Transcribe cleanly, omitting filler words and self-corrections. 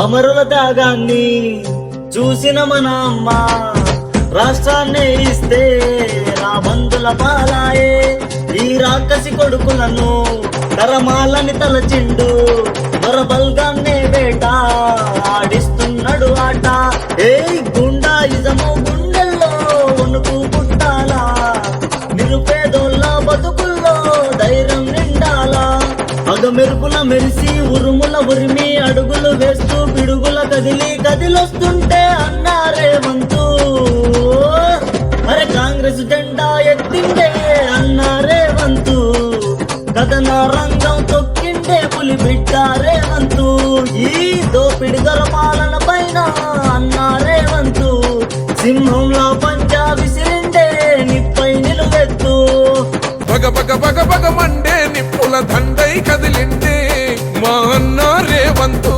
అమరుల త్యాగాన్ని చూసిన మన అమ్మ రాష్ట్రాన్ని ఇస్తే రాబందుల పాలాయే. ఈ రాకసి కొడుకులను తరమాలని తలచిండు మరబల్గాన్నే వేట ఆడిస్తున్నాడు ఆట. ఏ గుండా ఇజము గుండెల్లో వణుకు పుట్టాలా, నిరుపేదోళ్ళ బతుకుల్లో ధైర్యం నిండాలా. మెరుపుల మెరిసి ఉరుముల ఉరిమి అడుగులు వేస్తూ పిడుగుల కదిలొస్తుంటే అన్నారే వంతు. అరే కాంగ్రెస్ జెండా ఎత్తిండే అన్నారే వంతు. కథన రంగం తొక్కిండే పులి బిడ్డారే వంతు. ఈ దోపిడి దొరపాలన పైన అన్నారే వంతు. సింహంలా పంజా విసిరిండే నిప్పై నిలువెత్తు. బగ బగ బగ బగ మండే నిప్పుల దండై కదిలిండే మా అన్న రేవంతు.